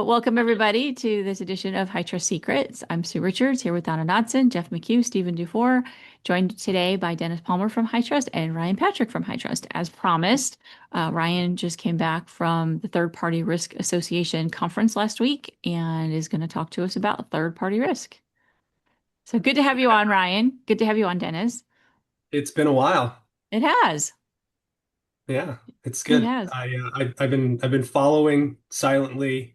Welcome everybody to this edition of HITRUST Secrets. I'm Sue Richards here with Donna Dodson, Jeff McHugh, Stephen Dufour, joined today by Dennis Palmer from HITRUST and Ryan Patrick from HITRUST. As promised, Ryan just came back from the Third Party Risk Association conference last week and is going to talk to us about third party risk. So good to have you on, Ryan. Good to have you on, Dennis. It's been a while. It has. Yeah, it's It good. has. I've been following silently,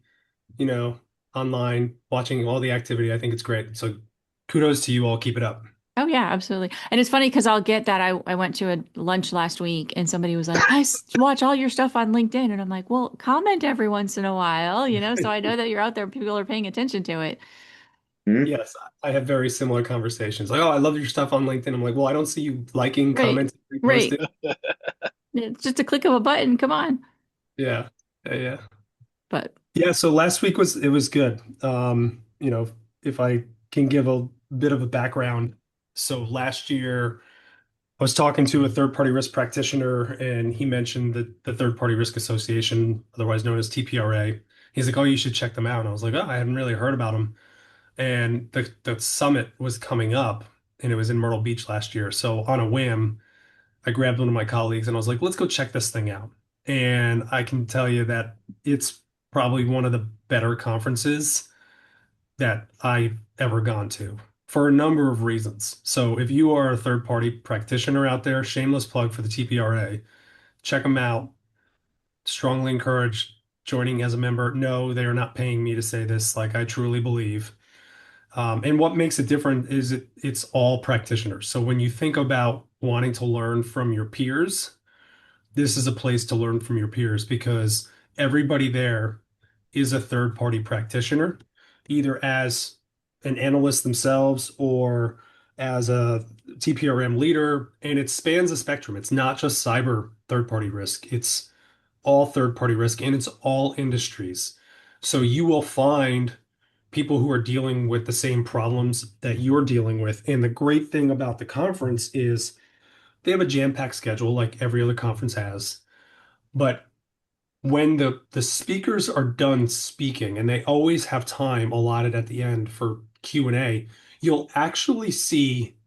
you know, online, watching all the activity. I think it's great. So kudos to you all. Keep it up. Oh yeah, absolutely. And it's funny because I'll get that. I went to a lunch last week and somebody was like, watch all your stuff on LinkedIn. And I'm like, well, comment every once in a while, so I know that you're out there, people are paying attention to it. Hmm. Yes, I have very similar conversations. Like, oh, I love your stuff on LinkedIn. I'm like, well, I don't see you liking, Right. commenting, Right. reposting. It's just a click of a button. Come on. Yeah, yeah. But Yeah, so last week was good. If I can give a bit of a background. So last year I was talking to a third-party risk practitioner, and he mentioned the Third-Party Risk Association, otherwise known as TPRA. He's like, "Oh, you should check them out." And I was like, "Oh, I hadn't really heard about them." And the summit was coming up, and it was in Myrtle Beach last year. So on a whim, I grabbed one of my colleagues, and I was like, "Let's go check this thing out." And I can tell you that it's probably one of the better conferences that I've ever gone to for a number of reasons. So if you are a third party practitioner out there, shameless plug for the TPRA, check them out. Strongly encourage joining as a member. No, they are not paying me to say this, like I truly believe. And what makes it different is it's all practitioners. So when you think about wanting to learn from your peers, this is a place to learn from your peers because everybody there is a third party practitioner, either as an analyst themselves or as a TPRM leader. And it spans the spectrum. It's not just cyber third party risk, it's all third party risk and it's all industries. So you will find people who are dealing with the same problems that you're dealing with. And the great thing about the conference is they have a jam-packed schedule like every other conference has. But when the speakers are done speaking, and they always have time allotted at the end for Q&A, you'll actually see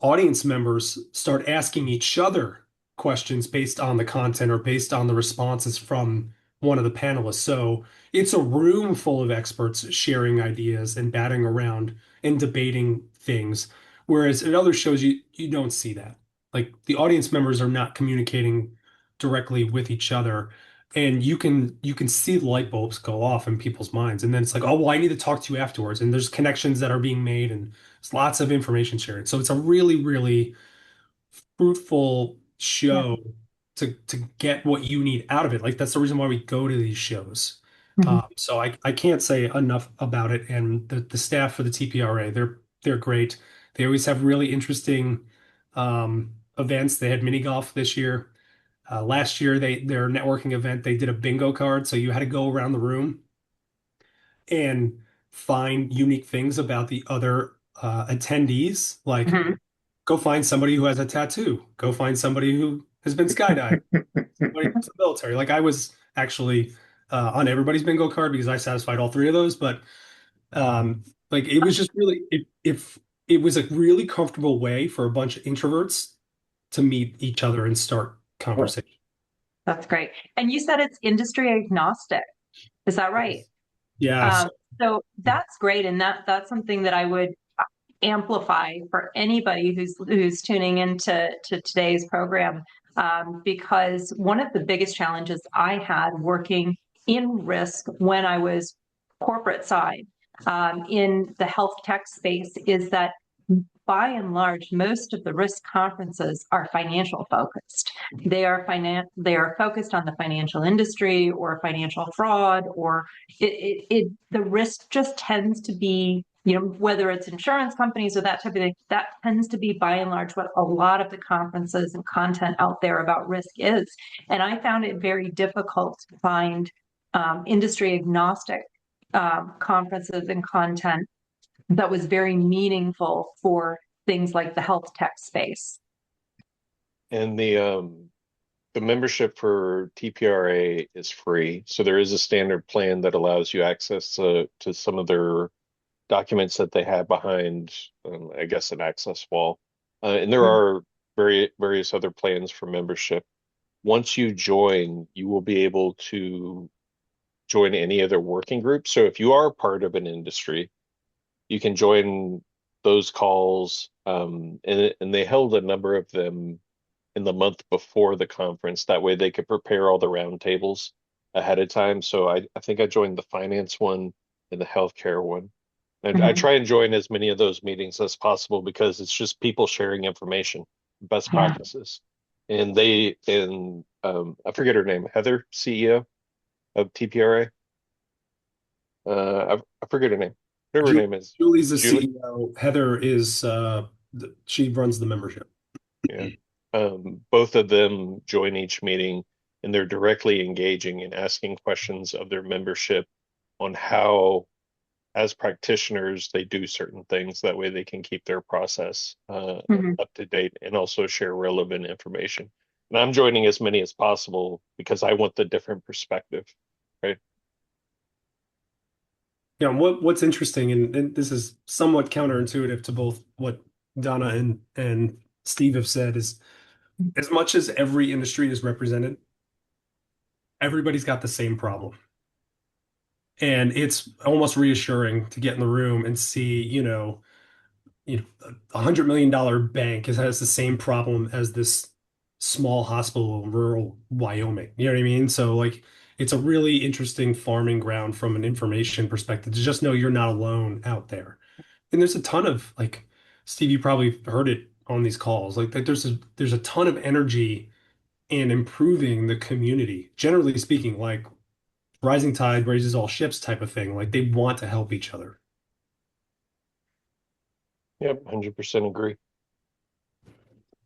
audience members start asking each other questions based on the content or based on the responses from one of the panelists. So it's a room full of experts sharing ideas and batting around and debating things. Whereas at other shows, you don't see that. Like the audience members are not communicating directly with each other. And you can see the light bulbs go off in people's minds. And then it's like, oh, well, I need to talk to you afterwards. And there's connections that are being made and there's lots of information sharing. So it's a really, really fruitful yeah. show to get what you need out of it. Like that's the reason why we go to these shows. Mhm. So I can't say enough about it. And the staff for the TPRA, they're great. They always have really interesting events. They had mini golf this year. Last year, their networking event, they did a bingo card. So you had to go around the room and find unique things about the other attendees. Like, Mhm. go find somebody who has a tattoo. Go find somebody who has been skydiving. Somebody from the military. Like, I was actually on everybody's bingo card because I satisfied all three of those. But like, it was just really, if it was a really comfortable way for a bunch of introverts to meet each other and start conversation. That's great. And you said it's industry agnostic. Is that right? Yeah. Um, so that's great, and that's something that I would amplify for anybody who's tuning into today's program, because one of the biggest challenges I had working in risk when I was corporate side, in the health tech space is that by and large, most of the risk conferences are financial focused. They are focused on the financial industry or financial fraud, or the risk just tends to be, whether it's insurance companies or that type of thing, that tends to be by and large what a lot of the conferences and content out there about risk is. And I found it very difficult to find industry agnostic conferences and content that was very meaningful for things like the health tech space. And the the membership for TPRA is free. So there is a standard plan that allows you access to some of their documents that they have behind, I guess, an access wall. And there Mhm. are various other plans for membership. Once you join, you will be able to join any other working group. So if you are part of an industry, you can join those calls. And they held a number of them in the month before the conference. That way they could prepare all the roundtables ahead of time. So I think I joined the finance one and the healthcare one. And I Mhm. try and join as many of those meetings as possible because it's just people sharing information, best Yeah. practices. And I forget her name, Heather, CEO of TPRA. I forget her name. Whatever her Ju- name is. Julie's the Julie? CEO. Heather is she runs the membership. Yeah. Both of them join each meeting and they're directly engaging and asking questions of their membership on how, as practitioners, they do certain things. That way they can keep their process Mhm. up to date and also share relevant information. And I'm joining as many as possible because I want the different perspective, right? Yeah, and what's interesting, and this is somewhat counterintuitive to both what Donna and Steve have said, is as much as every industry is represented, everybody's got the same problem. And it's almost reassuring to get in the room and see, $100 million bank has the same problem as this small hospital in rural Wyoming. You know what I mean? So like it's a really interesting farming ground from an information perspective to just know you're not alone out there. And there's a ton of like Steve, you probably heard it on these calls. Like there's a ton of energy in improving the community. Generally speaking, like rising tide raises all ships type of thing. Like they want to help each other. Yep, 100% agree.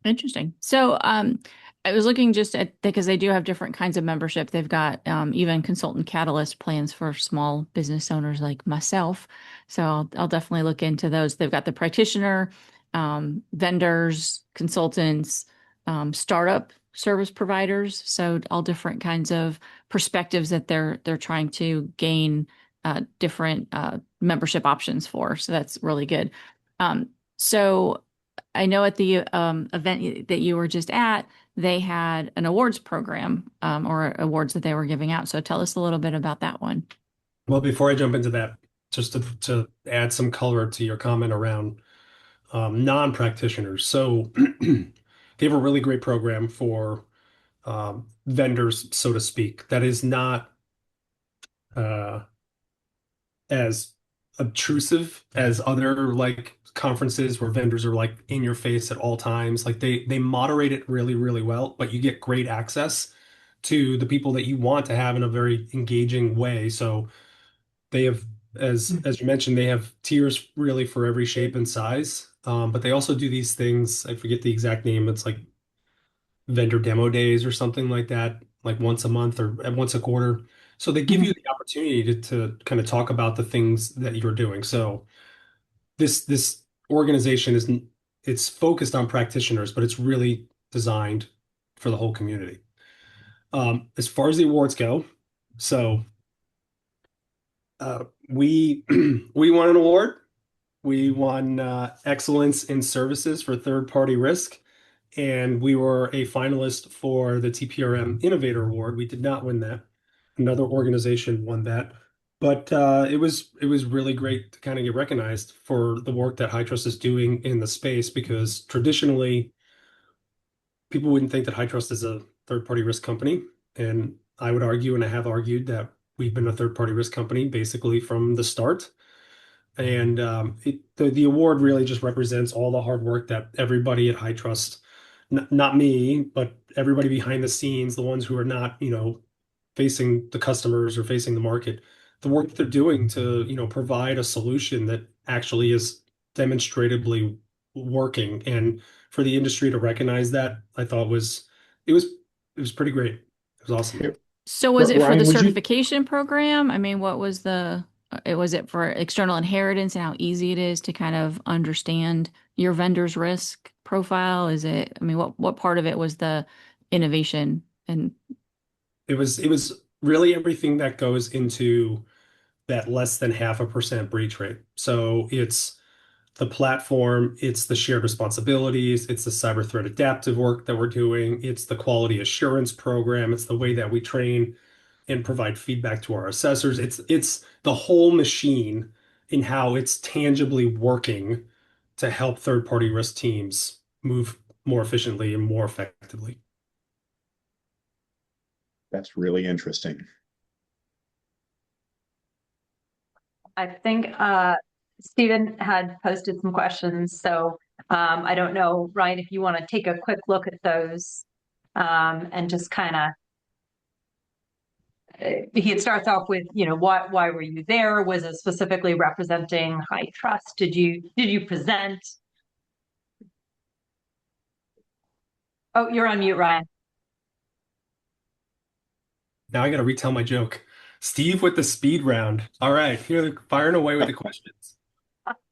Interesting. So, I was looking just at because they do have different kinds of membership. They've got even consultant catalyst plans for small business owners like myself. So I'll definitely look into those. They've got the practitioner, vendors, consultants, startup service providers. So all different kinds of perspectives that they're trying to gain different membership options for. So that's really good. So I know at the event that you were just at, they had an awards program or awards that they were giving out. So tell us a little bit about that one. Well, before I jump into that, just to add some color to your comment around non-practitioners. So they have a really great program for vendors, so to speak, that is not uh, as obtrusive as other like conferences where vendors are like in your face at all times. Like they moderate it really, really well, but you get great access to the people that you want to have in a very engaging way. So they have, as you mentioned, they have tiers really for every shape and size. But they also do these things. I forget the exact name. It's like vendor demo days or something like that, like once a month or once a quarter. So they give you Mhm. the opportunity to kind of talk about the things that you're doing. So this organization it's focused on practitioners, but it's really designed for the whole community. As far as the awards go, so we we won an award. We won excellence in services for third party risk, and we were a finalist for the TPRM Innovator Award. We did not win that. Another organization won that, but it was really great to kind of get recognized for the work that HITRUST is doing in the space because traditionally people wouldn't think that HITRUST is a third party risk company, and I would argue, and I have argued that we've been a third party risk company basically from the start. And the award really just represents all the hard work that everybody at High Trust, not me, but everybody behind the scenes, the ones who are not, facing the customers or facing the market, the work that they're doing to, provide a solution that actually is demonstrably working. And for the industry to recognize that, I thought it was pretty great. It was awesome. Yep. So was it for the Ryan, would you? certification program? I mean, what was was it for external inheritance and how easy it is to kind of understand your vendor's risk profile? Is it, I mean, what part of it was the innovation And It was really everything that goes into that less than 0.5% breach rate. So it's the platform, it's the shared responsibilities, it's the cyber threat adaptive work that we're doing, it's the quality assurance program, it's the way that we train and provide feedback to our assessors. It's the whole machine in how it's tangibly working to help third-party risk teams move more efficiently and more effectively. That's really interesting. I think Stephen had posted some questions, so I don't know, Ryan, if you want to take a quick look at those and just kind of. He starts off with, why were you there? Was it specifically representing HITRUST? Did you present? Oh, you're on mute, Ryan. Now I got to retell my joke. Steve with the speed round. All right, here, firing away with the questions.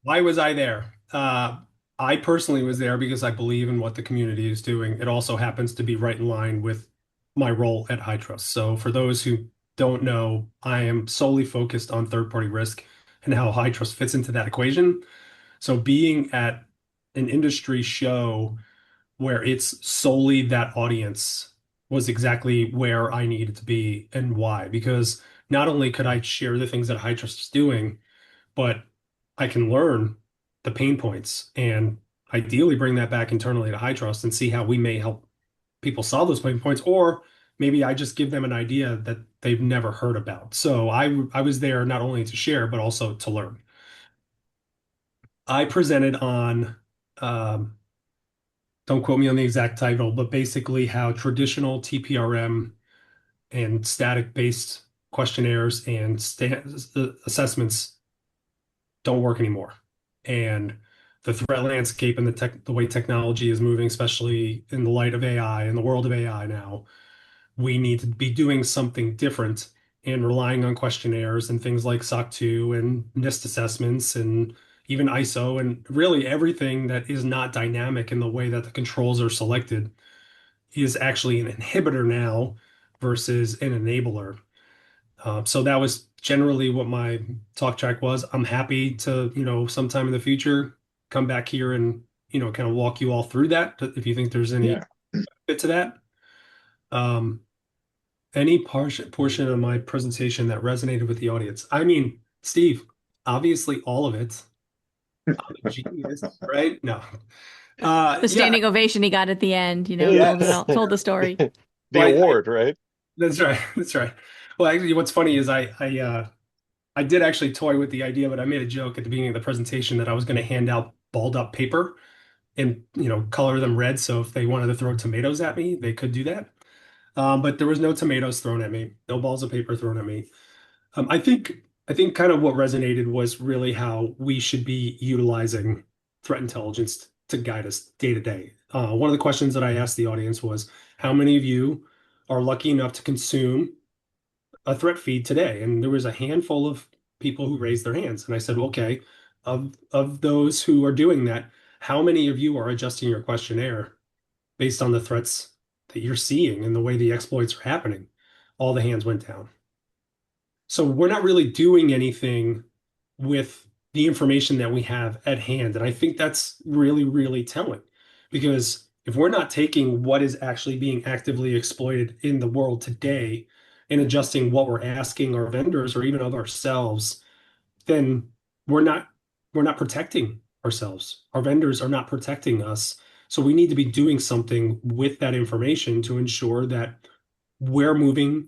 Why was I there? I personally was there because I believe in what the community is doing. It also happens to be right in line with my role at HITRUST. So for those who don't know, I am solely focused on third-party risk and how HITRUST fits into that equation. So being at an industry show where it's solely that audience was exactly where I needed to be and why. Because not only could I share the things that HITRUST is doing, but I can learn the pain points and ideally bring that back internally to HITRUST and see how we may help people solve those pain points, or maybe I just give them an idea that they've never heard about. So I was there not only to share, but also to learn. I presented on, don't quote me on the exact title, but basically how traditional TPRM and static-based questionnaires and assessments don't work anymore. And the threat landscape and the way technology is moving, especially in the light of AI, in the world of AI now, we need to be doing something different and relying on questionnaires and things like SOC 2 and NIST assessments and even ISO and really everything that is not dynamic in the way that the controls are selected is actually an inhibitor now versus an enabler. So that was generally what my talk track was. I'm happy to, sometime in the future, come back here and, kind of walk you all through that if you think there's any Yeah. bit to that. Any portion of my presentation that resonated with the audience. I mean, Steve, obviously all of it. I'm a genius, right? No. the Yeah, standing ovation he got at the end, Yes. told the story. The well, award, right? that's right. That's right. Well, actually, what's funny is I did actually toy with the idea, but I made a joke at the beginning of the presentation that I was going to hand out balled up paper and, color them red. So if they wanted to throw tomatoes at me, they could do that. But there was no tomatoes thrown at me, no balls of paper thrown at me. I think kind of what resonated was really how we should be utilizing threat intelligence to guide us day to day. One of the questions that I asked the audience was, how many of you are lucky enough to consume a threat feed today? And there was a handful of people who raised their hands. And I said, well, okay, of those who are doing that, how many of you are adjusting your questionnaire based on the threats that you're seeing and the way the exploits are happening? All the hands went down. So we're not really doing anything with the information that we have at hand. And I think that's really, really telling because if we're not taking what is actually being actively exploited in the world today and adjusting what we're asking our vendors or even of ourselves, then we're not we're not protecting ourselves. Our vendors are not protecting us. So we need to be doing something with that information to ensure that we're moving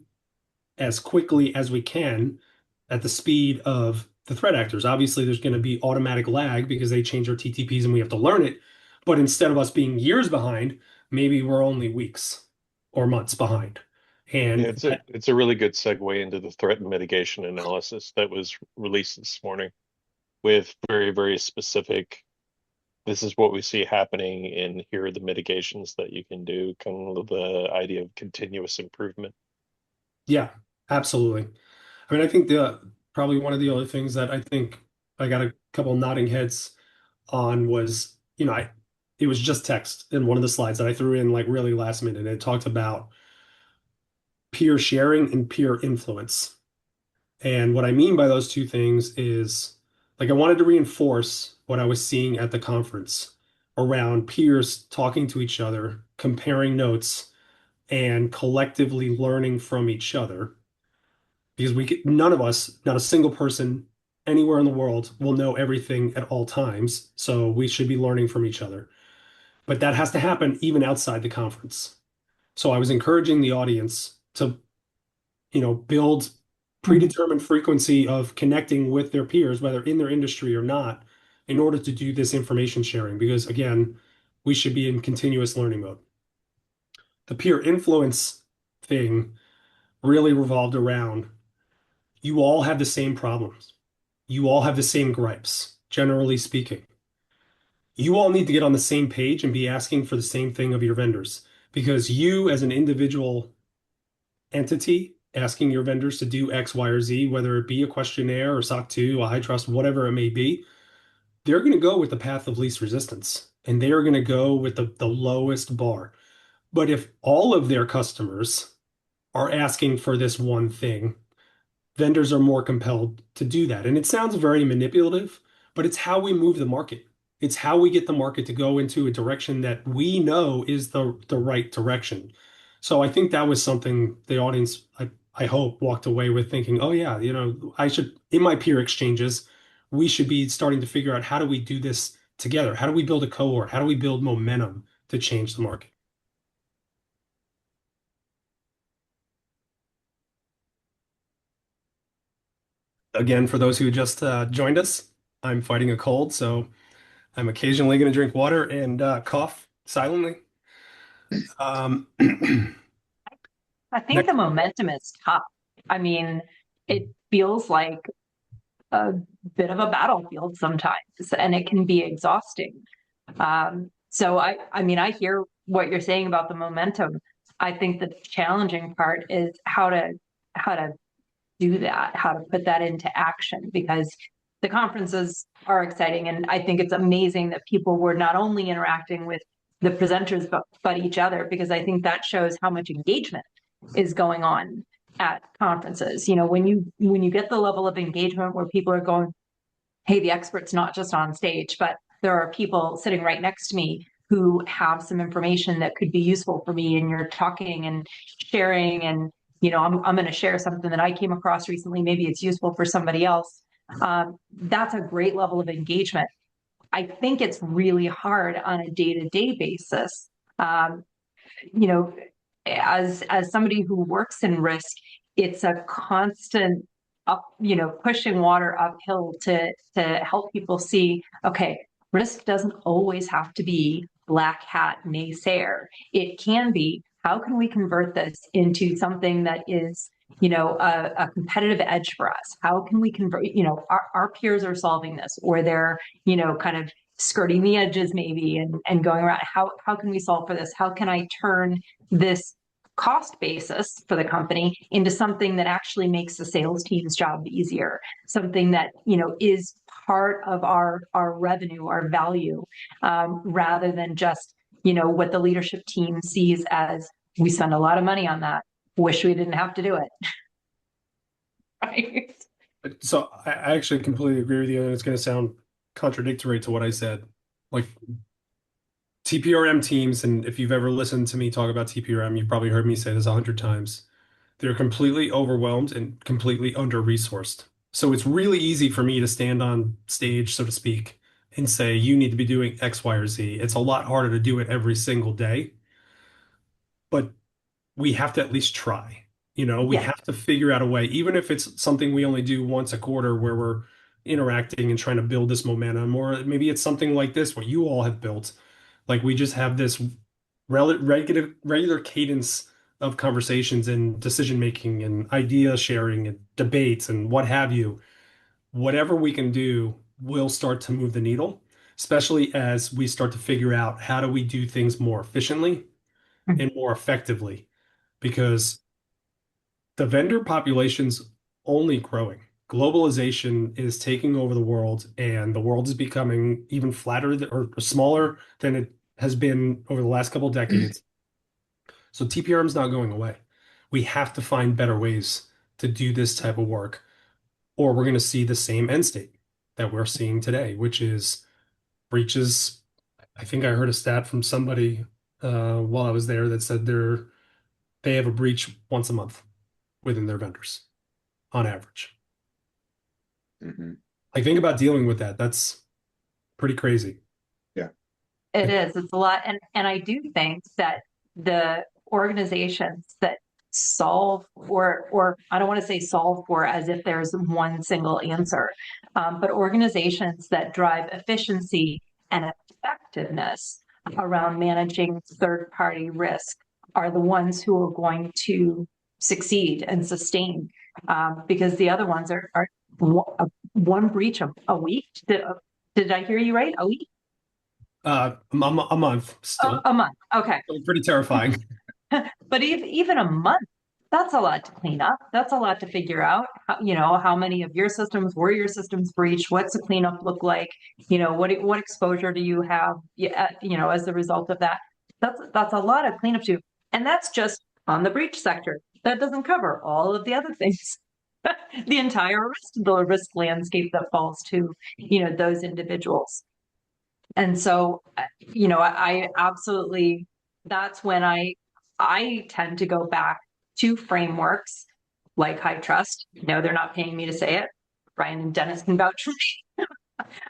as quickly as we can at the speed of the threat actors. Obviously, there's going to be automatic lag because they change our TTPs and we have to learn it. But instead of us being years behind, maybe we're only weeks or months behind. Yeah, And it's a really good segue into the threat and mitigation analysis that was released this morning with very, very specific, this is what we see happening and here are the mitigations that you can do, kind of the idea of continuous improvement. yeah, absolutely. I mean, I think the probably one of the other things that I think I got a couple nodding heads on was, it was just text in one of the slides that I threw in like really last minute. It talked about peer sharing and peer influence. And what I mean by those two things is, like, I wanted to reinforce what I was seeing at the conference around peers talking to each other, comparing notes, and collectively learning from each other. Because none of us, not a single person anywhere in the world, will know everything at all times. So we should be learning from each other. But that has to happen even outside the conference. So I was encouraging the audience to, build predetermined frequency of connecting with their peers, whether in their industry or not, in order to do this information sharing. Because again, we should be in continuous learning mode. The peer influence thing really revolved around, you all have the same problems. You all have the same gripes, generally speaking. You all need to get on the same page and be asking for the same thing of your vendors, because you, as an individual entity, asking your vendors to do X, Y, or Z, whether it be a questionnaire or SOC 2, a high trust, whatever it may be, they're going to go with the path of least resistance and they are going to go with the lowest bar. But if all of their customers are asking for this one thing, vendors are more compelled to do that. And it sounds very manipulative, but it's how we move the market. It's how we get the market to go into a direction that we know is the right direction. So I think that was something the audience, I hope, walked away with thinking, oh yeah, I should, in my peer exchanges, we should be starting to figure out, how do we do this together? How do we build a cohort? How do we build momentum to change the market? Again, for those who just joined us, I'm fighting a cold, so I'm occasionally going to drink water and cough silently. I think Next, the momentum is tough. I mean, it feels like a bit of a battlefield sometimes, and it can be exhausting. So I mean, I hear what you're saying about the momentum. I think the challenging part is how to do that, how to put that into action, because the conferences are exciting. And I think it's amazing that people were not only interacting with the presenters, but each other, because I think that shows how much engagement is going on at conferences. When you get the level of engagement where people are going, hey, the expert's not just on stage, but there are people sitting right next to me who have some information that could be useful for me, and you're talking and sharing, and I'm going to share something that I came across recently. Maybe it's useful for somebody else. That's a great level of engagement. I think it's really hard on a day-to-day basis. Um, you know, as somebody who works in risk, it's a constant pushing water uphill to help people see, okay, risk doesn't always have to be black hat naysayer. It can be, how can we convert this into something that is, a competitive edge for us? How can we convert, our peers are solving this, or they're, kind of skirting the edges maybe, and going around. How can we solve for this? How can I turn this cost basis for the company into something that actually makes the sales team's job easier, something that is part of our revenue, our value, rather than just what the leadership team sees as, we spend a lot of money on that, wish we didn't have to do it. Right. so I actually completely agree with you, and it's going to sound contradictory to what I said. Like, TPRM teams, and if you've ever listened to me talk about TPRM, you've probably heard me say this 100 times. They're completely overwhelmed and completely under-resourced. So it's really easy for me to stand on stage, so to speak, and say, you need to be doing X, Y, or Z. It's a lot harder to do it every single day, but we have to at least try. We Yeah. have to figure out a way, even if it's something we only do once a quarter where we're interacting and trying to build this momentum, or maybe it's something like this, what you all have built. Like, we just have this regular cadence of conversations and decision making and idea sharing and debates and what have you. Whatever we can do will start to move the needle, especially as we start to figure out, how do we do things more efficiently and more effectively, because the vendor population's only growing. Globalization is taking over the world, and the world is becoming even flatter or smaller than it has been over the last couple of decades. So TPRM is not going away. we have to find better ways to do this type of work, or we're going to see the same end state that we're seeing today, which is breaches. I think I heard a stat from somebody while I was there that said they have a breach once a month within their vendors on average. Mhm. Like, think about dealing with that. That's pretty crazy. Yeah. It is. It's a lot. And I do think that the organizations that solve or I don't want to say solve for as if there's one single answer, but organizations that drive efficiency and effectiveness around managing third-party risk are the ones who are going to succeed and sustain, because the other ones are one breach a week. Did I hear you right? A week? A month still. A month. Okay. Still pretty terrifying. But even a month, that's a lot to clean up. That's a lot to figure out. How many of your systems were your systems breached? What's the cleanup look like? What exposure do you have? Yeah, as a result of that. That's a lot of cleanup too. And that's just on the breach sector. That doesn't cover all of the other things. The entire rest of the risk landscape that falls to, those individuals. And so, I absolutely, that's when I tend to go back to frameworks like HITRUST. No, they're not paying me to say it. Brian and Dennis can vouch for me.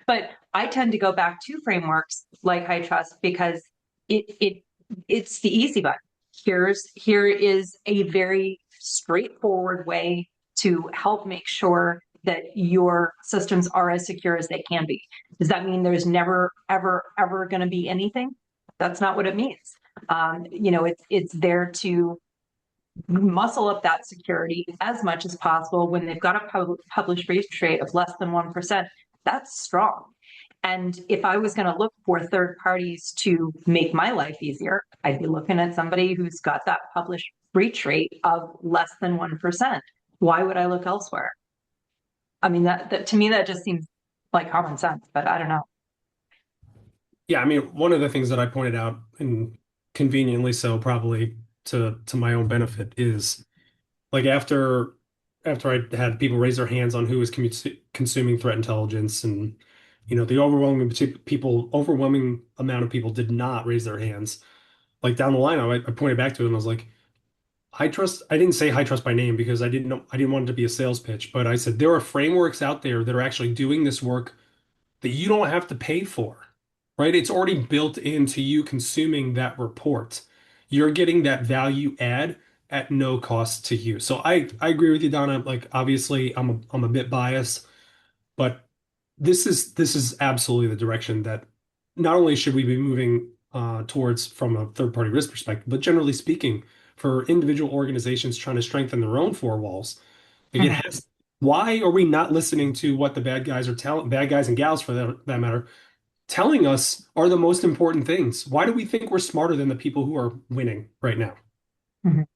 But I tend to go back to frameworks like HITRUST because it's the easy button. Here is a very straightforward way to help make sure that your systems are as secure as they can be. Does that mean there's never, ever, ever going to be anything? That's not what it means. It's there to muscle up that security as much as possible. When they've got a published breach rate of less than 1%, that's strong. And if I was going to look for third parties to make my life easier, I'd be looking at somebody who's got that published breach rate of less than 1%. Why would I look elsewhere? I mean, that to me, that just seems like common sense, but I don't know. Yeah, I mean, one of the things that I pointed out, and conveniently so, probably to my own benefit, is like after I had people raise their hands on who was consuming threat intelligence, and the overwhelming amount of people did not raise their hands. Like down the line, I pointed back to it and I was like, HITRUST. I didn't say HITRUST by name because I didn't want it to be a sales pitch, but I said there are frameworks out there that are actually doing this work that you don't have to pay for, right? It's already built into you consuming that report. You're getting that value add at no cost to you. So I agree with you, Donna. Like, obviously I'm a bit biased, but this is absolutely the direction that not only should we be moving towards from a third party risk perspective, but generally speaking, for individual organizations trying to strengthen their own four walls. Like, it has. Why are we not listening to what the bad guys and gals for that matter, telling us are the most important things? Why do we think we're smarter than the people who are winning right now? Mhm.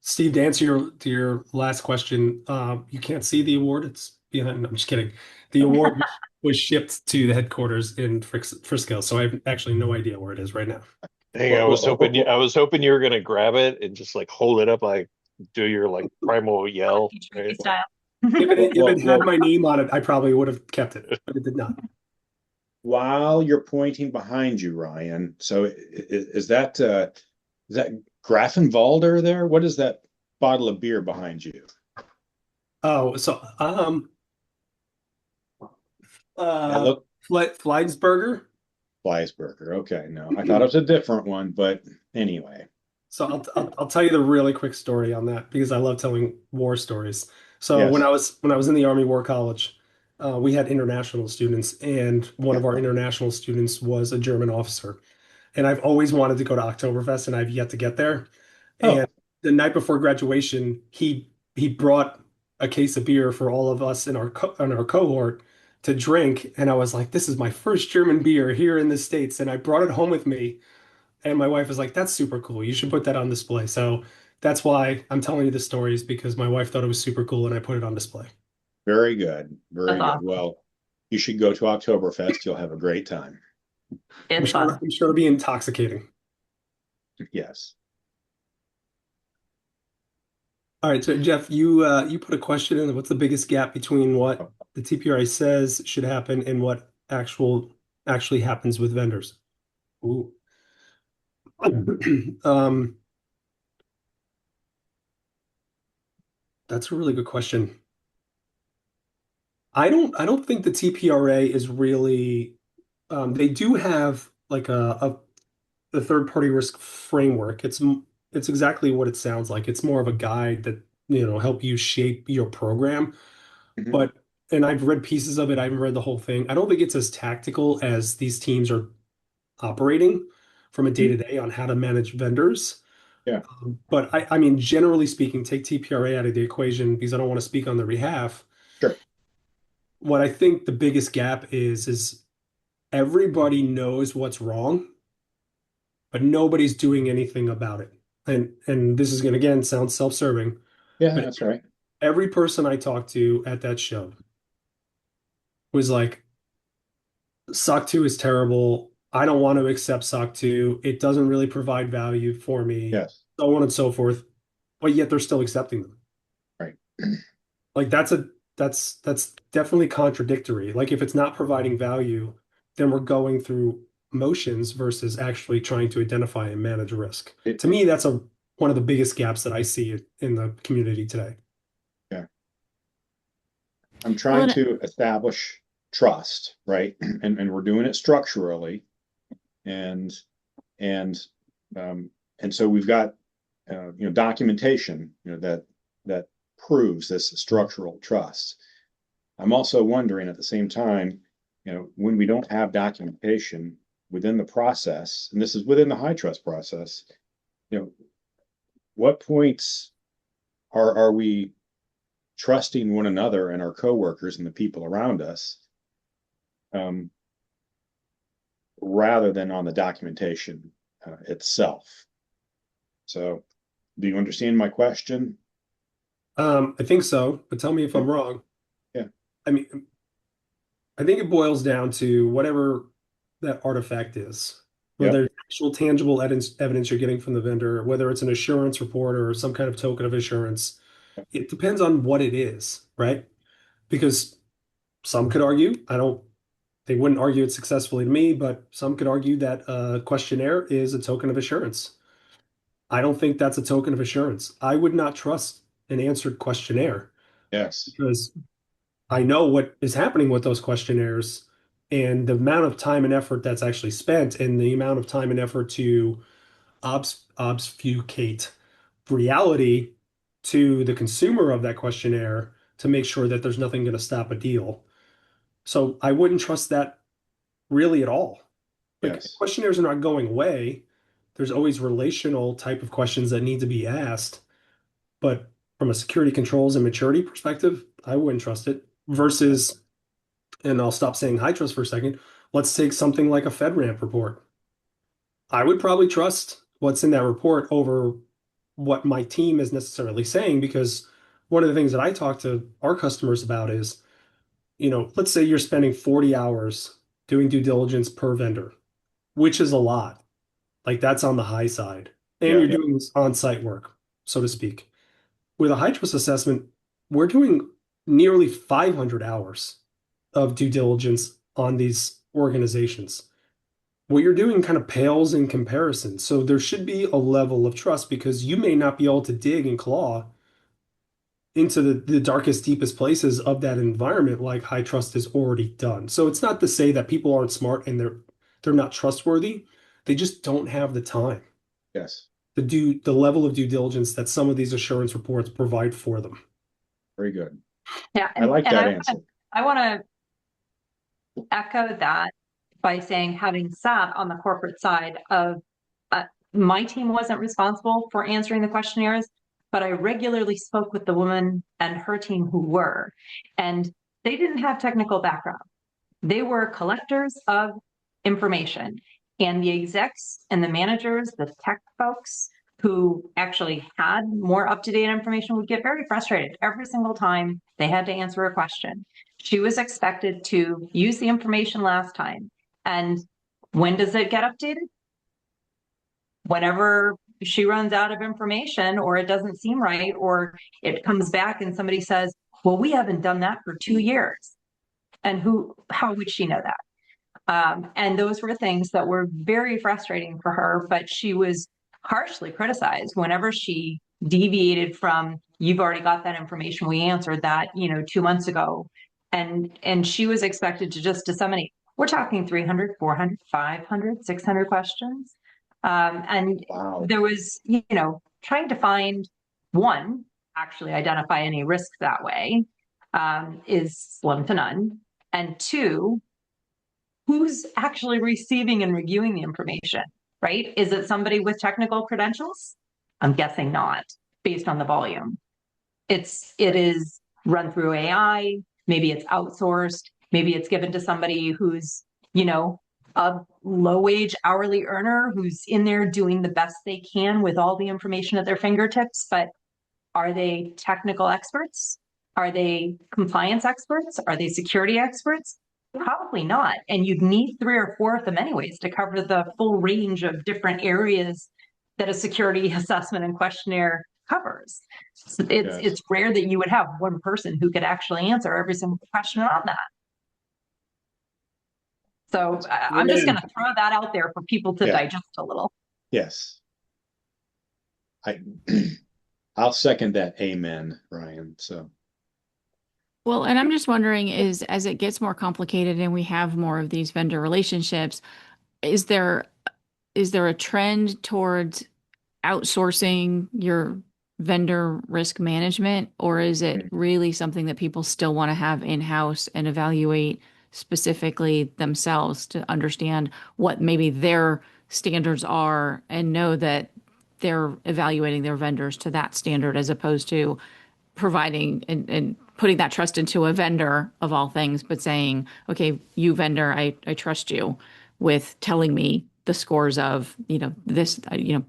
Steve, to answer your last question, you can't see the award. It's behind. No, I'm just kidding. The award was shipped to the headquarters in Frisco, so I have actually no idea where it is right now. Dang, I was hoping you were gonna grab it and just like hold it up, like do your like primal yell. Right? Style. If it had my name on it, I probably would have kept it, but it did not. While you're pointing behind you, Ryan, so is that Grafenwalder there? What is that bottle of beer behind you? Oh, so That look Fleinsberger. Fleisberger. Okay, no, I thought it was a different one, but anyway. So I'll tell you the really quick story on that because I love telling war stories. So Yes. when I was in the Army War College, we had international students, and one of our international students was a German officer. And I've always wanted to go to Oktoberfest, and I've yet to get there. And Oh, the night before graduation, he brought a case of beer for all of us in our cohort to drink, and I was like, "This is my first German beer here in the States," and I brought it home with me. And my wife was like, "That's super cool. You should put that on display." So that's why I'm telling you the stories, because my wife thought it was super cool, and I put it on display. very good. Very That's good. awesome. Well, you should go to Oktoberfest. You'll have a great time. It's fun. I'm sure it'll be intoxicating. Yes. All right, so Jeff, you put a question in. What's the biggest gap between what the TPRA says should happen and what actually happens with vendors? Ooh. Um, that's a really good question. I don't think the TPRA is really they do have like a third party risk framework. It's exactly what it sounds like. It's more of a guide that, help you shape your program. Mhm. But and I've read pieces of it. I haven't read the whole thing. I don't think it's as tactical as these teams are operating from a day to day on how to manage vendors. Yeah, But I mean, generally speaking, take TPRA out of the equation because I don't want to speak on their behalf. sure. What I think the biggest gap is everybody knows what's wrong, but nobody's doing anything about it. And this is going to again sound self-serving, Yeah, but that's right. every person I talked to at that show was like, SOC 2 is terrible. I don't want to accept SOC 2. It doesn't really provide value for me, Yes, so on and so forth. But yet they're still accepting them. right. Like that's definitely contradictory. Like if it's not providing value, then we're going through motions versus actually trying to identify and manage risk. It, To me, that's one of the biggest gaps that I see in the community today. yeah. I'm Well, trying to establish trust, right? And we're doing it structurally, and and and so we've got documentation, that proves this structural trust. I'm also wondering at the same time, when we don't have documentation within the process, and this is within the HITRUST process, you know, what points are we trusting one another and our coworkers and the people around us, um, rather than on the documentation itself? So, do you understand my question? I think so, but tell me if Yeah. I'm wrong. Yeah. I mean, I think it boils down to whatever that artifact is, Yep. whether it's actual tangible evidence you're getting from the vendor, whether it's an assurance report or some kind of token of assurance. It depends on what it is, right? Because some could argue, they wouldn't argue it successfully to me, but some could argue that a questionnaire is a token of assurance. I don't think that's a token of assurance. I would not trust an answered questionnaire Yes. because I know what is happening with those questionnaires and the amount of time and effort that's actually spent and the amount of time and effort to obfuscate reality to the consumer of that questionnaire to make sure that there's nothing going to stop a deal. So I wouldn't trust that really at all. Like Yes. questionnaires are not going away. There's always relational type of questions that need to be asked, but from a security controls and maturity perspective, I wouldn't trust it versus, and I'll stop saying high trust for a second. Let's take something like a FedRAMP report. I would probably trust what's in that report over what my team is necessarily saying because one of the things that I talk to our customers about is, let's say you're spending 40 hours doing due diligence per vendor, which is a lot. Like that's on the high side. And Yeah. you're doing this on-site work, so to speak. With a high trust assessment, we're doing nearly 500 hours of due diligence on these organizations. What you're doing kind of pales in comparison. So there should be a level of trust because you may not be able to dig and claw into the darkest, deepest places of that environment like high trust is already done. So it's not to say that people aren't smart and they're not trustworthy. They just don't have the time Yes. to do the level of due diligence that some of these assurance reports provide for them. Very good. Yeah, I like and that answer. I want to echo that by saying, having sat on the corporate side of my team wasn't responsible for answering the questionnaires, but I regularly spoke with the woman and her team who were, and they didn't have technical background. They were collectors of information, and the execs and the managers, the tech folks who actually had more up-to-date information would get very frustrated every single time they had to answer a question. She was expected to use the information last time. And when does it get updated? Whenever she runs out of information, or it doesn't seem right, or it comes back and somebody says, well, we haven't done that for 2 years. And how would she know that? And those were things that were very frustrating for her, but she was harshly criticized whenever she deviated from, you've already got that information, we answered that, 2 months ago. And she was expected to just disseminate. We're talking 300, 400, 500, 600 questions. And Wow. there was, trying to find one, actually identify any risk that way, is slim to none. And two, who's actually receiving and reviewing the information, right? Is it somebody with technical credentials? I'm guessing not, based on the volume. It is run through AI, maybe it's outsourced, maybe it's given to somebody who's, a low-wage hourly earner who's in there doing the best they can with all the information at their fingertips. But are they technical experts? Are they compliance experts? Are they security experts? Probably not. And you'd need 3 or 4 of them anyways to cover the full range of different areas that a security assessment and questionnaire covers. So it's rare that you would have one person who could actually answer every single question on that. So I'm just going to throw that out there for people to digest a little. Yes. I'll second that. Amen, Ryan. So. Well, and I'm just wondering, as it gets more complicated and we have more of these vendor relationships, is there a trend towards outsourcing your vendor risk management, or is it really something that people still want to have in-house and evaluate specifically themselves to understand what maybe their standards are and know that they're evaluating their vendors to that standard, as opposed to providing and putting that trust into a vendor of all things, but saying, okay, you vendor, I trust you with telling me the scores of, this,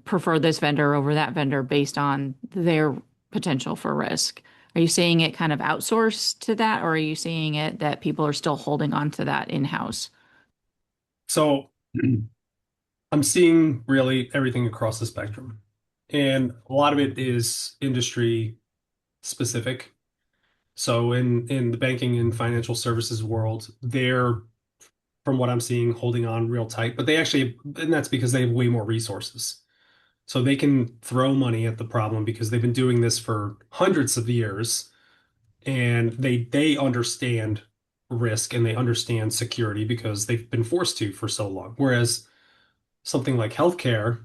prefer this vendor over that vendor based on their potential for risk. Are you seeing it kind of outsourced to that, or are you seeing it that people are still holding on to that in-house? So I'm seeing really everything across the spectrum. And a lot of it is industry specific. So in the banking and financial services world, they're, from what I'm seeing, holding on real tight, but and that's because they have way more resources. So they can throw money at the problem because they've been doing this for hundreds of years, and they understand risk and they understand security because they've been forced to for so long. Whereas something like healthcare,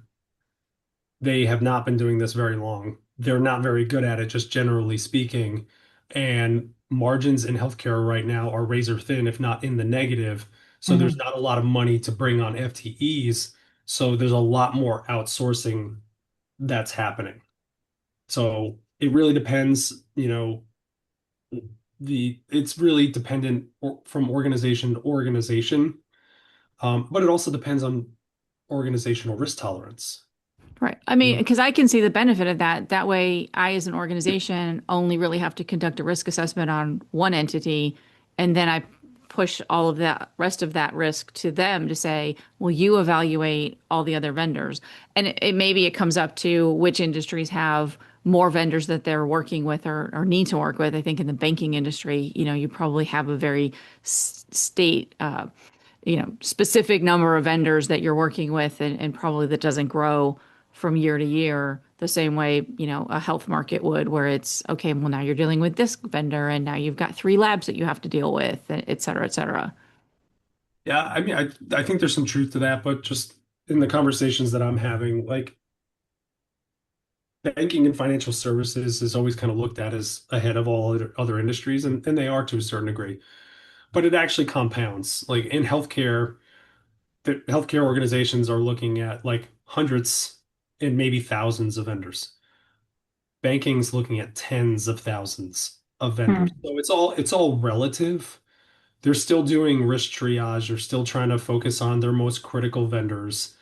they have not been doing this very long. They're not very good at it, just generally speaking. And margins in healthcare right now are razor thin, if not in the negative. So there's not a lot of money to bring on FTEs. So there's a lot more outsourcing that's happening. So it really depends, it's really dependent from organization to organization. But it also depends on organizational risk tolerance. Right. I mean, because I can see the benefit of that. That way, I, as an organization, only really have to conduct a risk assessment on one entity, and then I push all of that rest of that risk to them to say, well, you evaluate all the other vendors. And maybe it comes up to which industries have more vendors that they're working with or need to work with. I think in the banking industry, you probably have a very state specific number of vendors that you're working with, and probably that doesn't grow from year to year the same way, a health market would, where it's, okay, well, now you're dealing with this vendor and now you've got 3 labs that you have to deal with, et cetera, et cetera. Yeah, I mean, I think there's some truth to that, but just in the conversations that I'm having, like banking and financial services is always kind of looked at as ahead of all other industries, and they are to a certain degree. But it actually compounds. Like in healthcare, the healthcare organizations are looking at like hundreds and maybe thousands of vendors. Banking's looking at tens of thousands of vendors. So it's all relative. They're still doing risk triage. They're still trying to focus on their most critical vendors.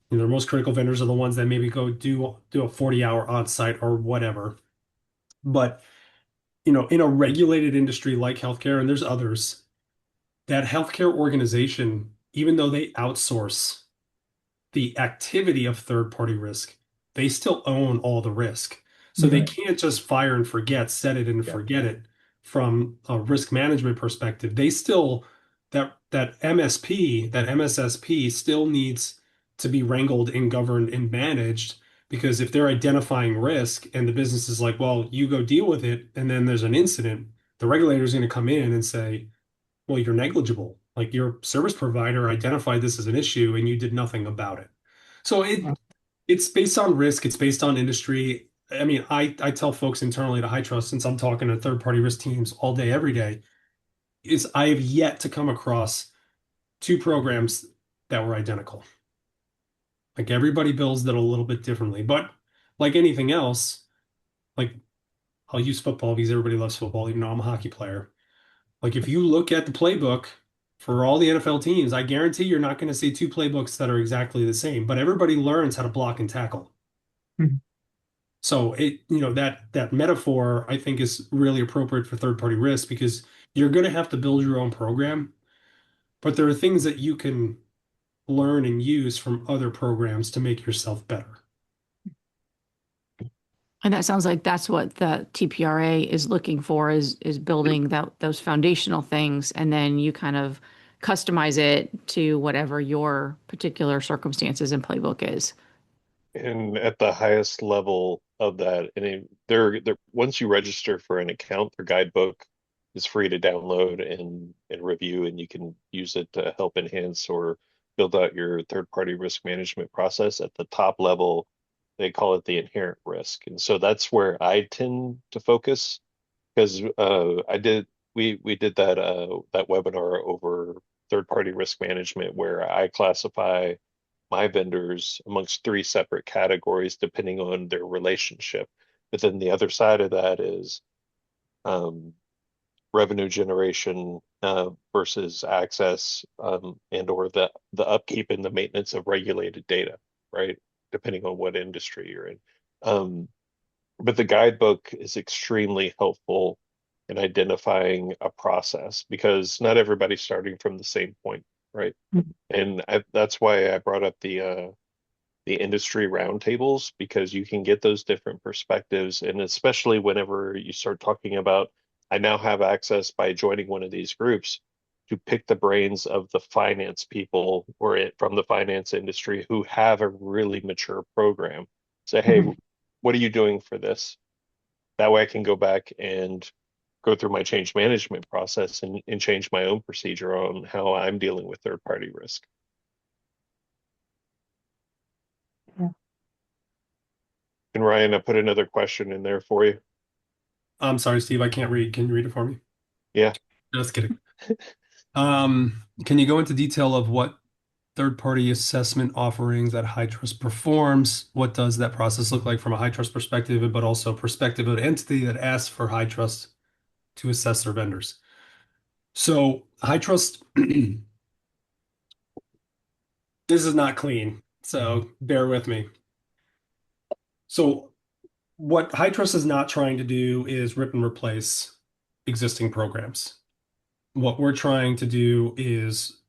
And their most critical vendors are the ones that maybe go do a 40-hour on-site or whatever. But in a regulated industry like healthcare, and there's others, that healthcare organization, even though they outsource the activity of third-party risk, they still own all the risk. So they can't just fire and forget, set it and Yeah. forget it from a risk management perspective. They still, that MSP, that MSSP still needs to be wrangled and governed and managed, because if they're identifying risk and the business is like, well, you go deal with it, and then there's an incident, the regulator is going to come in and say, well, you're negligible. Like, your service provider identified this as an issue and you did nothing about it. So it's based on risk, it's based on industry. I mean, I tell folks internally to HITRUST, since I'm talking to third-party risk teams all day, every day, is I have yet to come across two programs that were identical. Like, everybody bills that a little bit differently, but like anything else, like, I'll use football because everybody loves football, even though I'm a hockey player. Like, if you look at the playbook for all the NFL teams, I guarantee you're not going to see two playbooks that are exactly the same, but everybody learns how to block and tackle. Mhm. So that metaphor, I think, is really appropriate for third party risk, because you're going to have to build your own program, but there are things that you can learn and use from other programs to make yourself better. And that sounds like that's what the TPRA is looking for, is building those foundational things, and then you kind of customize it to whatever your particular circumstances and playbook is. And at the highest level of that, and they're once you register for an account, their guidebook is free to download and review, and you can use it to help enhance or build out your third-party risk management process. At the top level, they call it the inherent risk, and so that's where I tend to focus, because we did that webinar over third-party risk management, where I classify my vendors amongst three separate categories depending on their relationship. But then the other side of that is um, revenue generation versus access, and or the upkeep and the maintenance of regulated data, right? Depending on what industry you're in. Um, but the guidebook is extremely helpful in identifying a process, because not everybody's starting from the same point, right? Mhm. And that's why I brought up the industry roundtables, because you can get those different perspectives. And especially whenever you start talking about, I now have access by joining one of these groups to pick the brains of the finance people from the finance industry who have a really mature program. Say, hey, Mhm. what are you doing for this? That way I can go back and go through my change management process and change my own procedure on how I'm dealing with third party risk. Yeah. And Ryan, I put another question in there for you. I'm sorry, Steve, I can't read. Can you read it for me? Yeah. Just kidding. Can you go into detail of what third-party assessment offerings that HITRUST performs? What does that process look like from a HITRUST perspective, but also perspective of an entity that asks for HITRUST to assess their vendors? So HITRUST, this is not clean, so bear with me. So what HITRUST is not trying to do is rip and replace existing programs. What we're trying to do is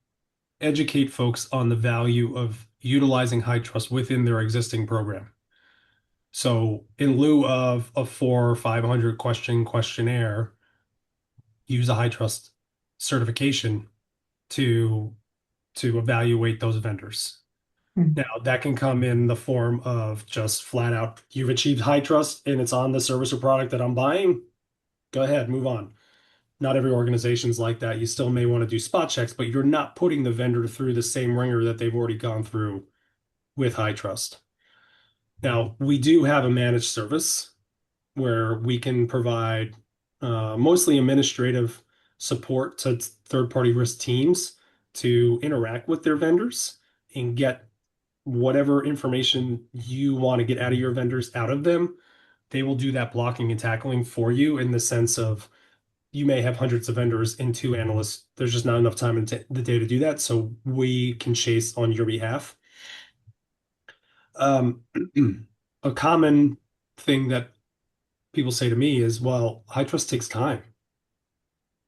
educate folks on the value of utilizing HITRUST within their existing program. So in lieu of a 400 or 500 question questionnaire, use a HITRUST certification to evaluate those vendors. Mhm. Now, that can come in the form of just flat out, you've achieved HITRUST and it's on the service or product that I'm buying. Go ahead, move on. Not every organization's like that. You still may want to do spot checks, but you're not putting the vendor through the same ringer that they've already gone through with HITRUST. Now, we do have a managed service where we can provide mostly administrative support to third-party risk teams to interact with their vendors and get whatever information you want to get out of your vendors out of them. They will do that blocking and tackling for you, in the sense of, you may have hundreds of vendors and two analysts. There's just not enough time in the day to do that. So we can chase on your behalf. Um, a common thing that people say to me is, well, HITRUST takes time,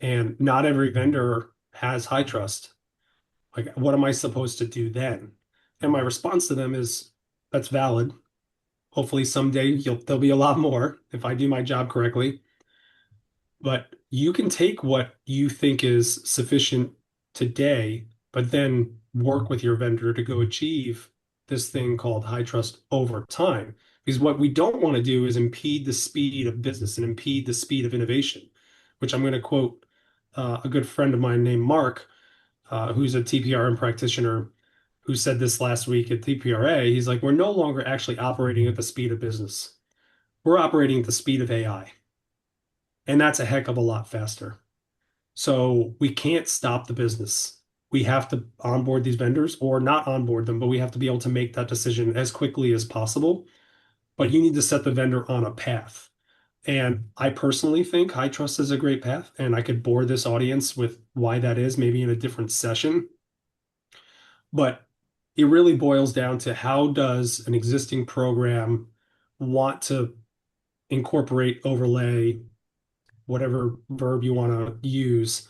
and not every vendor has HITRUST. Like, what am I supposed to do then? And my response to them is, that's valid. Hopefully someday there'll be a lot more if I do my job correctly. But you can take what you think is sufficient today, but then work with your vendor to go achieve this thing called high trust over time. Because what we don't want to do is impede the speed of business and impede the speed of innovation, which I'm going to quote a good friend of mine named Mark, who's a TPRM practitioner, who said this last week at TPRA. He's like, we're no longer actually operating at the speed of business. We're operating at the speed of AI. And that's a heck of a lot faster. So we can't stop the business. We have to onboard these vendors or not onboard them, but we have to be able to make that decision as quickly as possible. But you need to set the vendor on a path. And I personally think high trust is a great path. And I could bore this audience with why that is, maybe in a different session. But it really boils down to how does an existing program want to incorporate, overlay, whatever verb you want to use,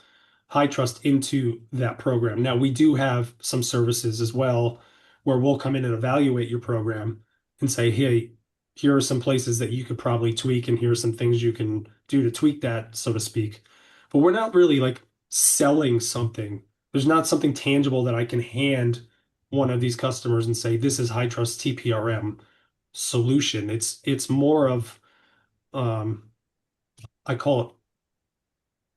high trust into that program. Now, we do have some services as well where we'll come in and evaluate your program and say, hey, here are some places that you could probably tweak, and here are some things you can do to tweak that, so to speak. But we're not really like selling something. There's not something tangible that I can hand one of these customers and say, this is high trust TPRM solution. It's more of I call it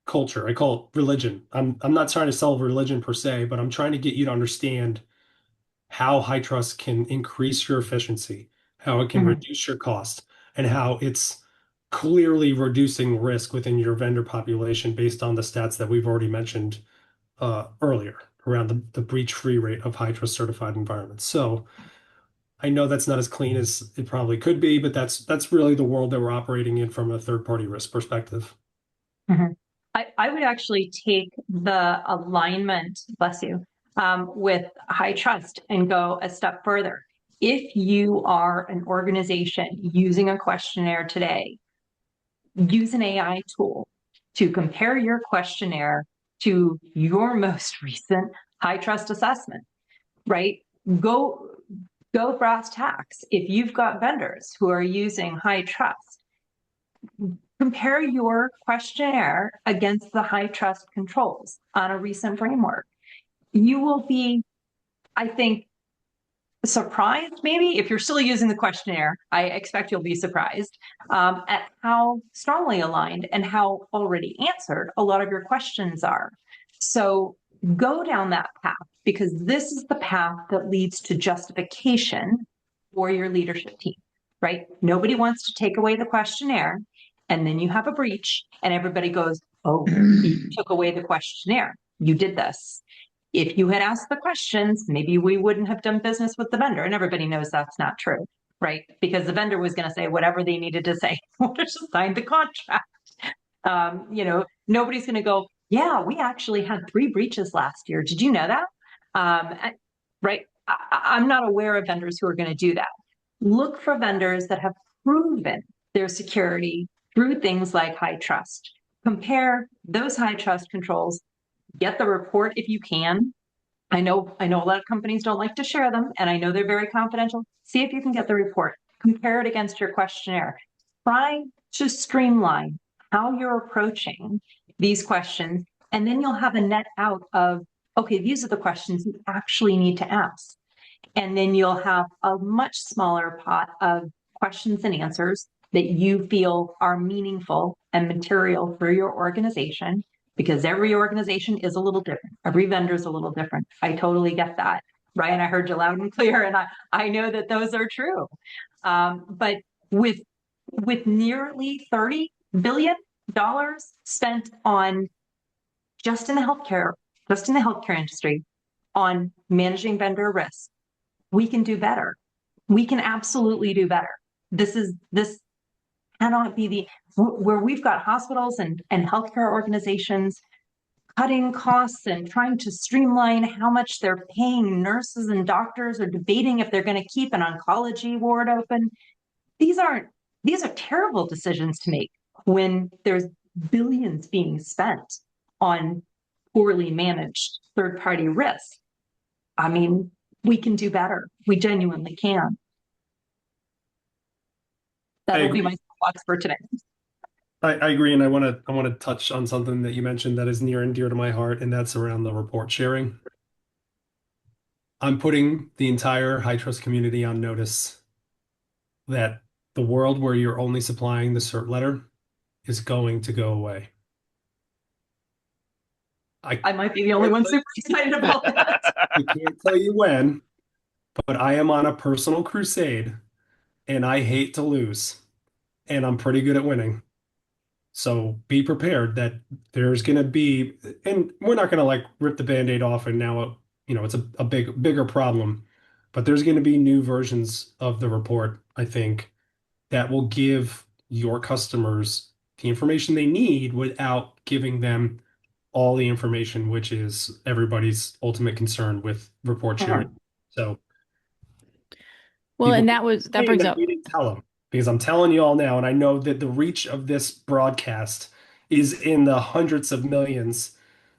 culture. I call it religion. I'm not trying to sell religion per se, but I'm trying to get you to understand how high trust can increase your efficiency, how it can Mhm. reduce your cost, and how it's clearly reducing risk within your vendor population based on the stats that we've already mentioned earlier around the breach-free rate of high trust certified environments. So I know that's not as clean as it probably could be, but that's really the world that we're operating in from a third-party risk perspective. Mhm. I would actually take the alignment, bless you, with high trust and go a step further. If you are an organization using a questionnaire today, use an AI tool to compare your questionnaire to your most recent high trust assessment, right? Go brass tacks. If you've got vendors who are using high trust, compare your questionnaire against the high trust controls on a recent framework. You will be, I think, surprised, maybe if you're still using the questionnaire. I expect you'll be surprised at how strongly aligned and how already answered a lot of your questions are. So go down that path, because this is the path that leads to justification for your leadership team, right? Nobody wants to take away the questionnaire and then you have a breach and everybody goes, oh, you took away the questionnaire. You did this. If you had asked the questions, maybe we wouldn't have done business with the vendor. And everybody knows that's not true, right? Because the vendor was going to say whatever they needed to say or just sign the contract. Nobody's going to go, yeah, we actually had 3 breaches last year. Did you know that? Right? I'm not aware of vendors who are going to do that. Look for vendors that have proven their security through things like high trust. Compare those high trust controls, get the report if you can. I know a lot of companies don't like to share them, and I know they're very confidential. See if you can get the report. Compare it against your questionnaire. Try to streamline how you're approaching these questions, and then you'll have a net out of, okay, these are the questions you actually need to ask. And then you'll have a much smaller pot of questions and answers that you feel are meaningful and material for your organization, because every organization is a little different. Every vendor is a little different. I totally get that. Ryan, I heard you loud and clear, and I know that those are true. But with nearly $30 billion spent on just in the healthcare industry on managing vendor risk, we can do better. We can absolutely do better. This cannot be where we've got hospitals and healthcare organizations cutting costs and trying to streamline how much they're paying nurses and doctors, or debating if they're going to keep an oncology ward open. These are terrible decisions to make when there's billions being spent on poorly managed third-party risk. I mean, we can do better. We genuinely can. That'll be agree. my soapbox for today. I agree, and I want to touch on something that you mentioned that is near and dear to my heart, and that's around the report sharing. I'm putting the entire high trust community on notice that the world where you're only supplying the cert letter is going to go away. I might be the only one super excited about that. I can't tell you when, but I am on a personal crusade and I hate to lose, and I'm pretty good at winning. So be prepared that there's going to be, and we're not going to like rip the Band-Aid off and now, it's a bigger problem, but there's going to be new versions of the report, I think, that will give your customers the information they need without giving them all the information, which is everybody's ultimate concern with report sharing. So Well, people and keep that saying brings that up we didn't tell them because I'm telling you all now, and I know that the reach of this broadcast is in the hundreds of millions.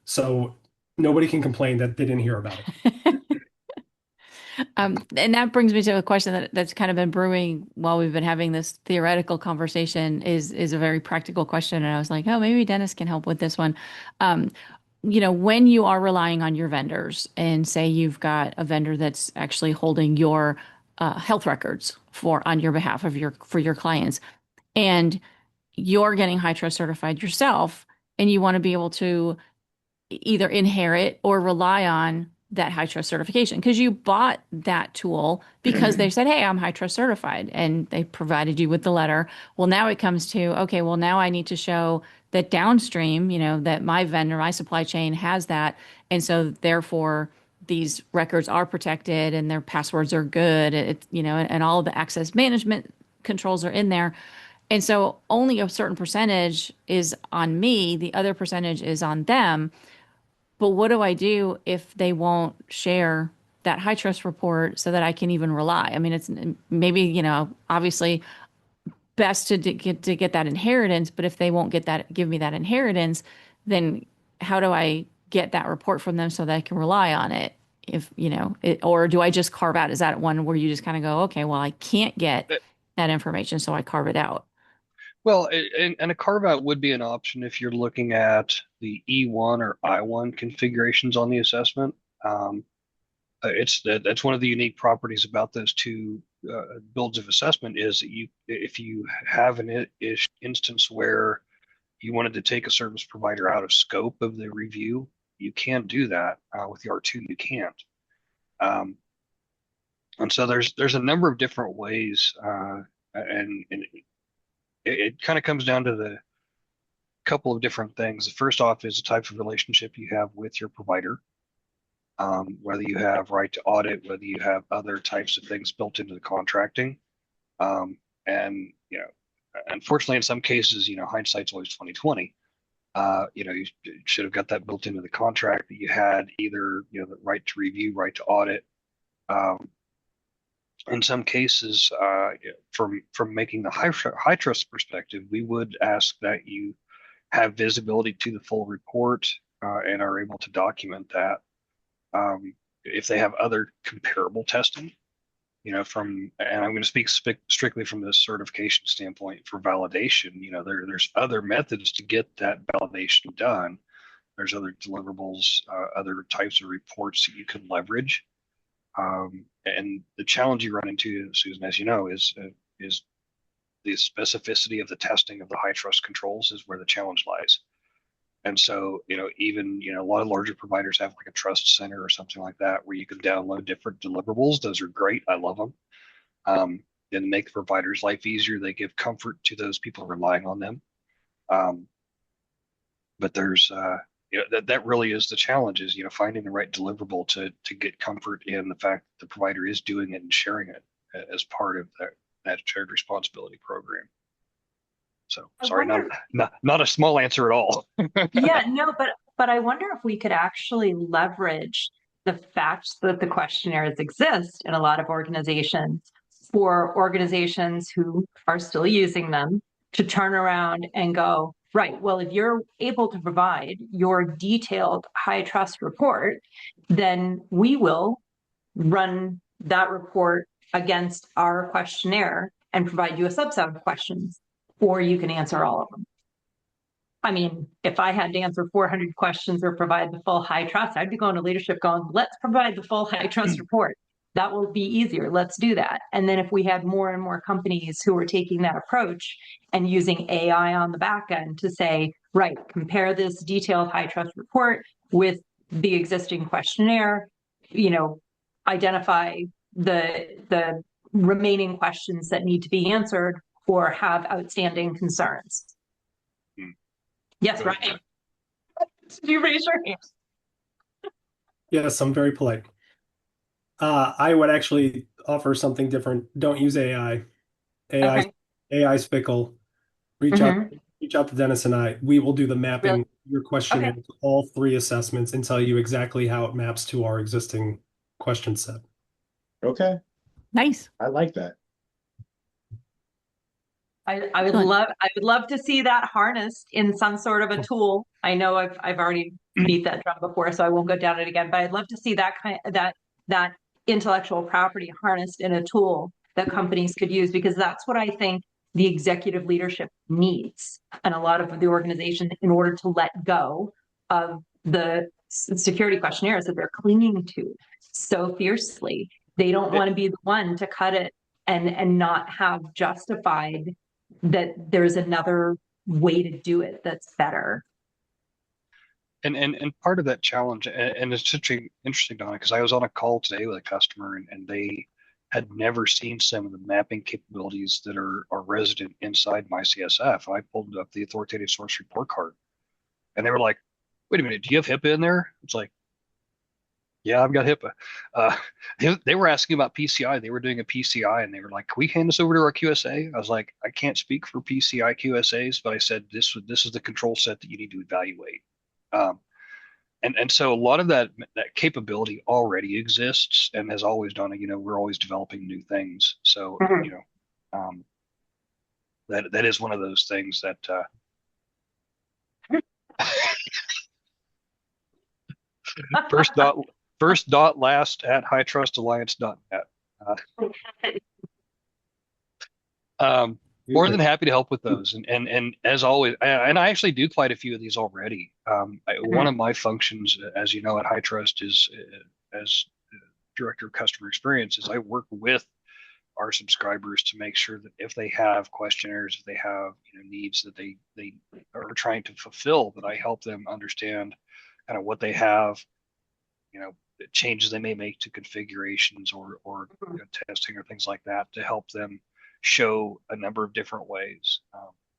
So nobody can complain that they didn't hear about it. And that brings me to a question that's kind of been brewing while we've been having this theoretical conversation is a very practical question. And I was like, oh, maybe Dennis can help with this one. Um, when you are relying on your vendors and say you've got a vendor that's actually holding your health records on your behalf for your clients, and you're getting high trust certified yourself, and you want to be able to either inherit or rely on that high trust certification because you bought that tool because they said, hey, I'm high trust certified, and they provided you with the letter. Well, now it comes to, okay, well, now I need to show that downstream, that my vendor, my supply chain has that. And so therefore these records are protected and their passwords are good, and all of the access management controls are in there. And so only a certain percentage is on me, the other percentage is on them. But what do I do if they won't share that high trust report so that I can even rely? I mean, it's maybe, obviously best to get that inheritance, but if they won't give me that inheritance, then how do I get that report from them so that I can rely on it? If, or do I just carve out? Is that one where you just kind of go, okay, well, I can't get that information, so I carve it out? Well, and a carve out would be an option if you're looking at the E1 or I1 configurations on the assessment. That's one of the unique properties about those two builds of assessment is that if you have an instance where you wanted to take a service provider out of scope of the review, you can do that. With the R2, you can't. And so there's a number of different ways, and it kind of comes down to the couple of different things. First off is the type of relationship you have with your provider, whether you have right to audit, whether you have other types of things built into the contracting. And, unfortunately, in some cases, hindsight's always 2020. You should have got that built into the contract that you had either, the right to review, right to audit. In some cases, from making the high trust perspective, we would ask that you have visibility to the full report and are able to document that. If they have other comparable testing, and I'm going to speak strictly from the certification standpoint for validation, there's other methods to get that validation done. There's other deliverables, other types of reports that you can leverage. And the challenge you run into, Susan, as you know, is the specificity of the testing of the high trust controls is where the challenge lies. And so, even, a lot of larger providers have like a trust center or something like that where you can download different deliverables. Those are great. I love them. And make the provider's life easier. They give comfort to those people relying on them. But there's, that really is the challenge is, finding the right deliverable to get comfort in the fact that the provider is doing it and sharing it as part of that shared responsibility program. So sorry, not a small answer at all. Yeah, no, but I wonder if we could actually leverage the fact that the questionnaires exist in a lot of organizations for organizations who are still using them to turn around and go, right, well, if you're able to provide your detailed high trust report, then we will run that report against our questionnaire and provide you a subset of questions, or you can answer all of them. I mean, if I had to answer 400 questions or provide the full HITRUST, I'd be going to leadership going, let's provide the full HITRUST report. That will be easier. Let's do that. And then if we had more and more companies who were taking that approach and using AI on the back end to say, right, compare this detailed HITRUST report with the existing questionnaire, identify the remaining questions that need to be answered or have outstanding concerns. Yes, right. Did you raise your hand? Yes, I'm very polite. I would actually offer something different. Don't use AI. Okay. AI's fickle. Reach out to Dennis and I. We will do the mapping Really? your questionnaire Okay. to all 3 assessments and tell you exactly how it maps to our existing question set. Okay, Nice. I like that. I would Excellent. love to see that harnessed in some sort of a tool. I know I've already beat that drum before, so I won't go down it again, but I'd love to see that intellectual property harnessed in a tool that companies could use, because that's what I think the executive leadership needs, and a lot of the organization, in order to let go of the security questionnaires that they're clinging to so fiercely. They don't want to be the one to cut it and not have justified that there's another way to do it that's better. And part of that challenge, and it's such interesting, Donna, because I was on a call today with a customer, and they had never seen some of the mapping capabilities that are resident inside my CSF. I pulled up the authoritative source report card, and they were like, "Wait a minute, do you have HIPAA in there?" It's like, "Yeah, I've got HIPAA." They were asking about PCI. They were doing a PCI, and they were like, "Can we hand this over to our QSA?" I was like, "I can't speak for PCI QSAs, but I said this is the control set that you need to evaluate." And so a lot of that capability already exists and has always done it. We're always developing new things. So, that is one of those things that first dot last at HITRUSTalliance.net. More than happy to help with those. And as always, and I actually do quite a few of these already. One of my functions, as you know, at HITRUST is as director of customer experience, is I work with our subscribers to make sure that if they have questionnaires, if they have needs that they are trying to fulfill, that I help them understand kind of what they have, changes they may make to configurations or testing or things like that, to help them show a number of different ways.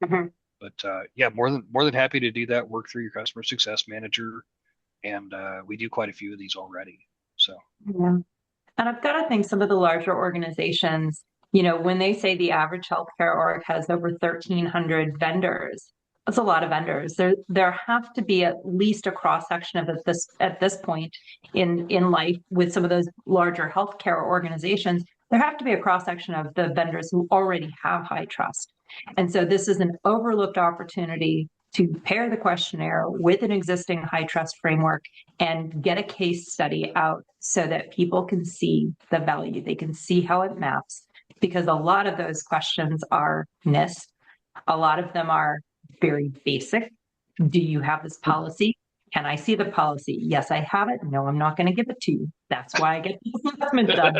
But yeah, more than happy to do that. Work through your customer success manager, and we do quite a few of these already. So yeah. And I've got to think some of the larger organizations, when they say the average healthcare org has over 1,300 vendors, that's a lot of vendors. There have to be at least a cross section of this at this point in life with some of those larger healthcare organizations. There have to be a cross section of the vendors who already have HITRUST. And so this is an overlooked opportunity to pair the questionnaire with an existing HITRUST framework and get a case study out so that people can see the value. They can see how it maps, because a lot of those questions are NIST. A lot of them are very basic. Do you have this policy? Can I see the policy? Yes, I have it. No, I'm not going to give it to you. That's why I get the assessment done.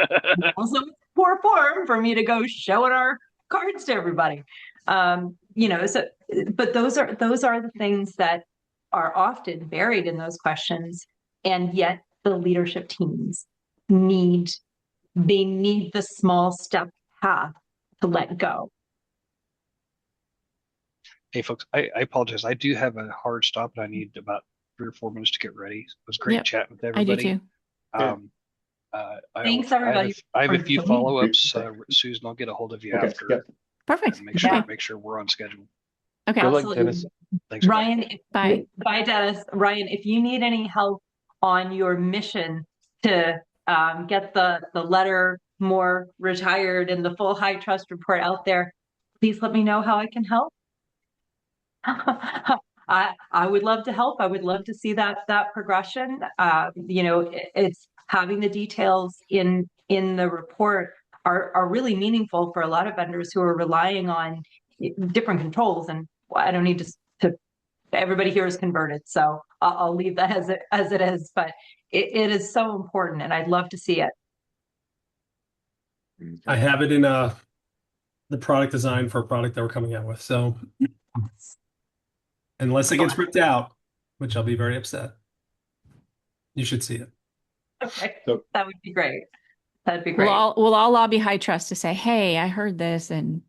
Also, poor form for me to go showing our cards to everybody. So, but those are the things that are often buried in those questions, and yet the leadership teams need the small step path to let go. hey folks, I apologize. I do have a hard stop, and I need about 3 or 4 minutes to get ready. It was great chatting with everybody. I do too. Thanks, everybody. I have a few joining. follow-ups. Susan, I'll get a hold of you after. Yep. Perfect. And make sure we're on schedule. Okay. Good luck, Absolutely. Dennis. Thanks, Ryan, Bye. Bye, Dennis. Ryan, if you need any help on your mission to get the letter more retired and the full HITRUST report out there, please let me know how I can help. I would love to help. I would love to see that progression. It's having the details in the report are really meaningful for a lot of vendors who are relying on different controls. And I don't need to everybody here is converted, so I'll leave that as it is. But it is so important, and I'd love to see it. I have it in the product design for a product that we're coming out with. So unless it gets ripped out, which I'll be very upset, you should see it. Okay, So- that would be great. That'd be great. We'll all lobby HITRUST to say, hey, I heard this, and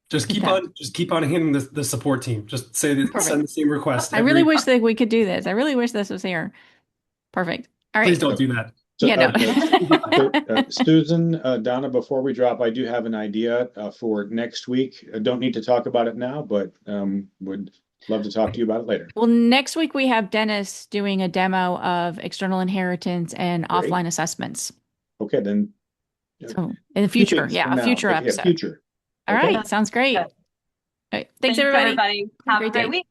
Just keep on hitting the support team. Just say that, Perfect. send the same request. I really wish that we could do this. I really wish this was here. Perfect. All right. Please don't do that. So, Yeah, no. Susan, Donna, before we drop, I do have an idea for next week. I don't need to talk about it now, but would love to talk to you about it later. Well, next week we have Dennis doing a demo of external inheritance and Great. offline assessments. Okay, then. So in the future, Weeks yeah, from a now. future Okay, episode. future. All Okay. right, sounds great. Good. All right, thanks everybody. Have a great great day. week.